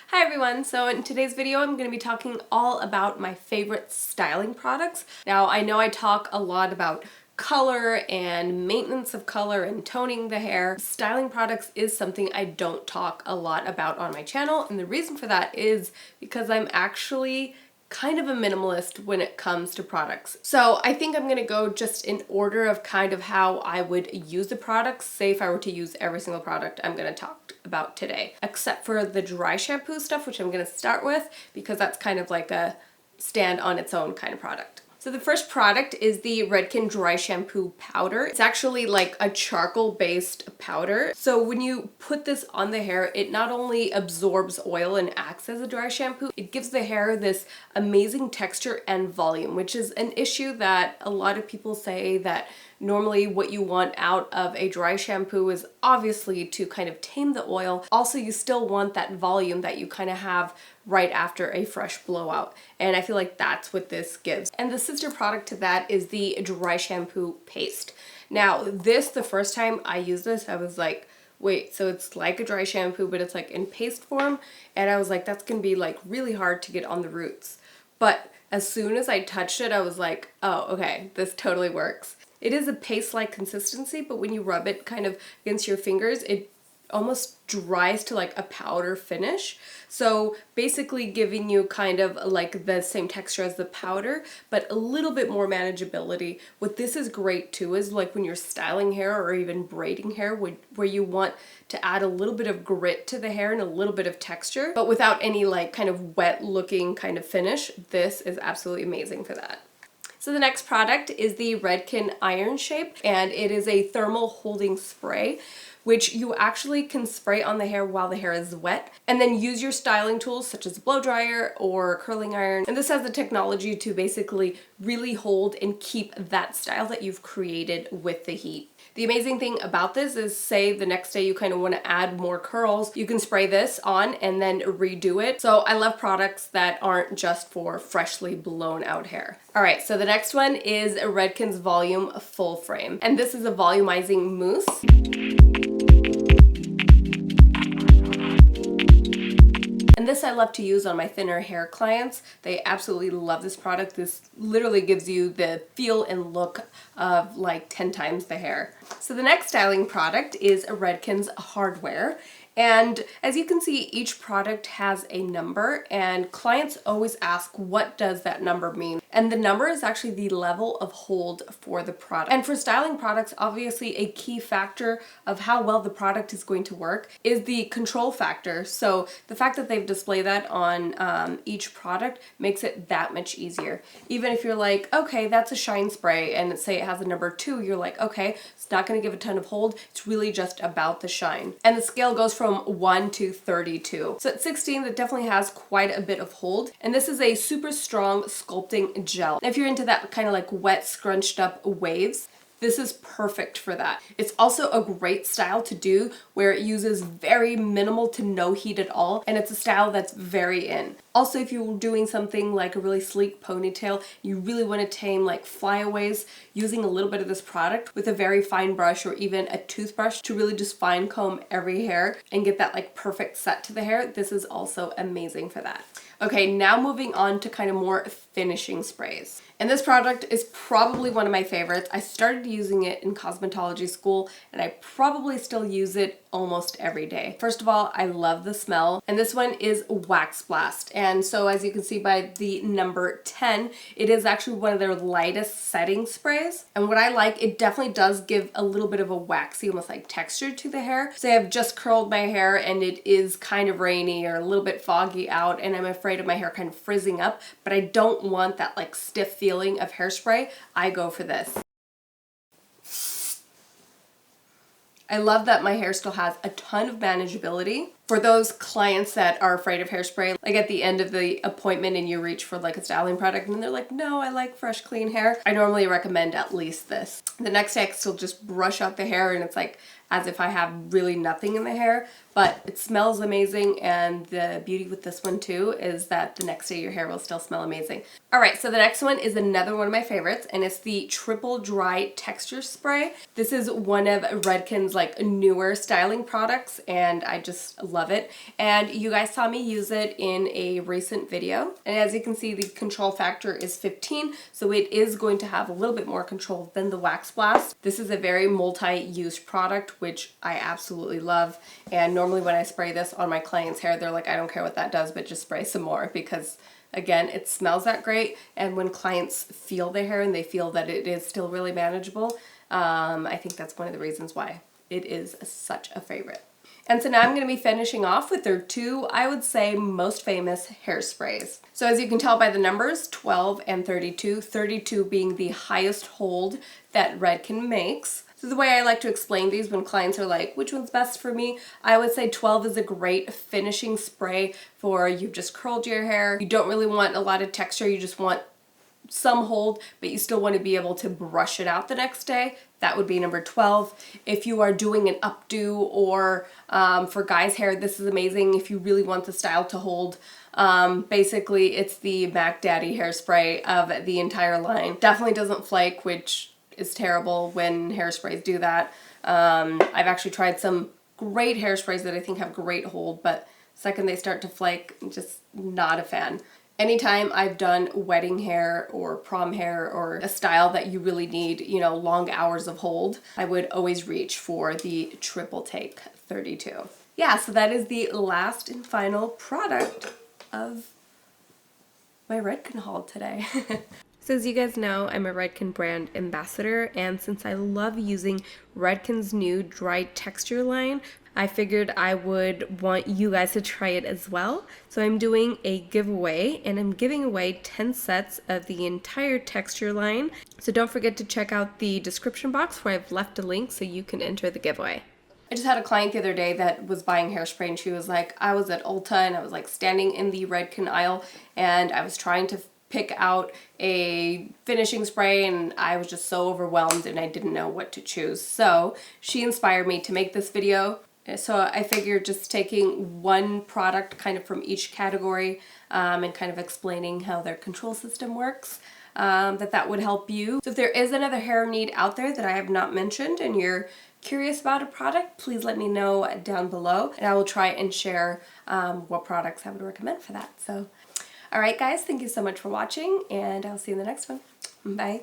Hi everyone, so in today's video I'm going to be talking all about my favorite styling products. Now I know I talk a lot about color and maintenance of color and toning the hair. Styling products is something I don't talk a lot about on my channel, and the reason for that is because I'm actually kind of a minimalist when it comes to products. So I think I'm gonna go just in order of kind of how I would use the products, say if I were to use every single product I'm gonna talk about today, except for the dry shampoo stuff, which I'm gonna start with because that's kind of like a stand on its own kind of product. So the first product is the Redken Dry Shampoo Powder. It's actually like a charcoal-based powder. So when you put this on the hair, it not only absorbs oil and acts as a dry shampoo, it gives the hair this amazing texture and volume, which is an issue that a lot of people say that normally what you want out of a dry shampoo is obviously to kind of tame the oil. Also, you still want that volume that you kind of have right after a fresh blowout. And I feel like that's what this gives. And the sister product to that is the Dry Shampoo Paste. Now, the first time I used this, I was like, wait, so it's like a dry shampoo, but it's like in paste form. And I was like, that's gonna be like really hard to get on the roots. But as soon as I touched it, I was like, oh, okay, this totally works. It is a paste-like consistency, but when you rub it kind of against your fingers, it almost dries to like a powder finish. So basically giving you kind of like the same texture as the powder, but a little bit more manageability. What this is great too is like when you're styling hair or even braiding hair where you want to add a little bit of grit to the hair and a little bit of texture, but without any like kind of wet looking kind of finish. This is absolutely amazing for that. So the next product is the Redken Iron Shape, and it is a thermal holding spray, which you actually can spray on the hair while the hair is wet, and then use your styling tools such as a blow dryer or curling iron. And this has the technology to basically really hold and keep that style that you've created with the heat. The amazing thing about this is, say the next day you kind of want to add more curls, you can spray this on and then redo it. So I love products that aren't just for freshly blown out hair. All right, so the next one is Redken's Volume Full Frame, and this is a volumizing mousse. And this I love to use on my thinner hair clients. They absolutely love this product. This literally gives you the feel and look of like 10 times the hair. So the next styling product is Redken's Hardwear. And as you can see, each product has a number, and clients always ask, what does that number mean? And the number is actually the level of hold for the product. And for styling products, obviously a key factor of how well the product is going to work is the control factor. So the fact that they've displayed that on each product makes it that much easier. Even if you're like, okay, that's a shine spray, and say it has a number 2, you're like, okay, it's not going to give a ton of hold. It's really just about the shine. And the scale goes from 1 to 32. So at 16, that definitely has quite a bit of hold. And this is a super strong sculpting gel. If you're into that kind of like wet, scrunched up waves, this is perfect for that. It's also a great style to do where it uses very minimal to no heat at all, and it's a style that's very in. Also, if you're doing something like a really sleek ponytail, you really want to tame like flyaways, using a little bit of this product with a very fine brush or even a toothbrush to really just fine comb every hair and get that like perfect set to the hair. This is also amazing for that. Okay, now moving on to kind of more finishing sprays. And this product is probably one of my favorites. I started using it in cosmetology school, and I probably still use it almost every day. First of all, I love the smell, and this one is Wax Blast. And so as you can see by the number 10, it is actually one of their lightest setting sprays. And what I like, it definitely does give a little bit of a waxy, almost like texture to the hair. Say I've just curled my hair and it is kind of rainy or a little bit foggy out, and I'm afraid of my hair kind of frizzing up, but I don't want that like stiff feeling of hairspray, I go for this. I love that my hair still has a ton of manageability. For those clients that are afraid of hairspray, like at the end of the appointment and you reach for like a styling product and they're like, no, I like fresh, clean hair, I normally recommend at least this. The next day I can still just brush out the hair and it's like as if I have really nothing in the hair, but it smells amazing, and the beauty with this one too is that the next day your hair will still smell amazing. Alright, so the next one is another one of my favorites, and it's the Triple Dry Texture Spray. This is one of Redken's like newer styling products, and I just love love it. And you guys saw me use it in a recent video. And as you can see, the control factor is 15, so it is going to have a little bit more control than the Wax Blast. This is a very multi-use product, which I absolutely love. And normally when I spray this on my client's hair, they're like, I don't care what that does, but just spray some more, because again, it smells that great. And when clients feel their hair and they feel that it is still really manageable, I think that's one of the reasons why it is such a favorite. And so now I'm going to be finishing off with their two, I would say, most famous hairsprays. So as you can tell by the numbers, 12 and 32, 32 being the highest hold that Redken makes. So the way I like to explain these when clients are like, which one's best for me? I would say 12 is a great finishing spray for you've just curled your hair. You don't really want a lot of texture, you just want some hold, but you still want to be able to brush it out the next day. That would be number 12. If you are doing an updo or for guys' hair, this is amazing if you really want the style to hold. Basically, it's the Mac Daddy hairspray of the entire line. Definitely doesn't flake, which is terrible when hairsprays do that. I've actually tried some great hairsprays that I think have great hold, but second they start to flake, I'm just not a fan. Anytime I've done wedding hair or prom hair or a style that you really need, you know, long hours of hold, I would always reach for the Triple Take 32. Yeah, so that is the last and final product of my Redken haul today. So as you guys know, I'm a Redken brand ambassador, and since I love using Redken's new dry texture line, I figured I would want you guys to try it as well. So I'm doing a giveaway, and I'm giving away 10 sets of the entire texture line. So don't forget to check out the description box where I've left a link so you can enter the giveaway. I just had a client the other day that was buying hairspray, and she was like, I was at Ulta and I was like standing in the Redken aisle and I was trying to pick out a finishing spray and I was just so overwhelmed and I didn't know what to choose. So she inspired me to make this video. So I figured just taking one product kind of from each category and kind of explaining how their control system works, that would help you. So if there is another hair need out there that I have not mentioned and you're curious about a product, please let me know down below and I will try and share what products I would recommend for that. So, alright guys, thank you so much for watching and I'll see you in the next one. Bye.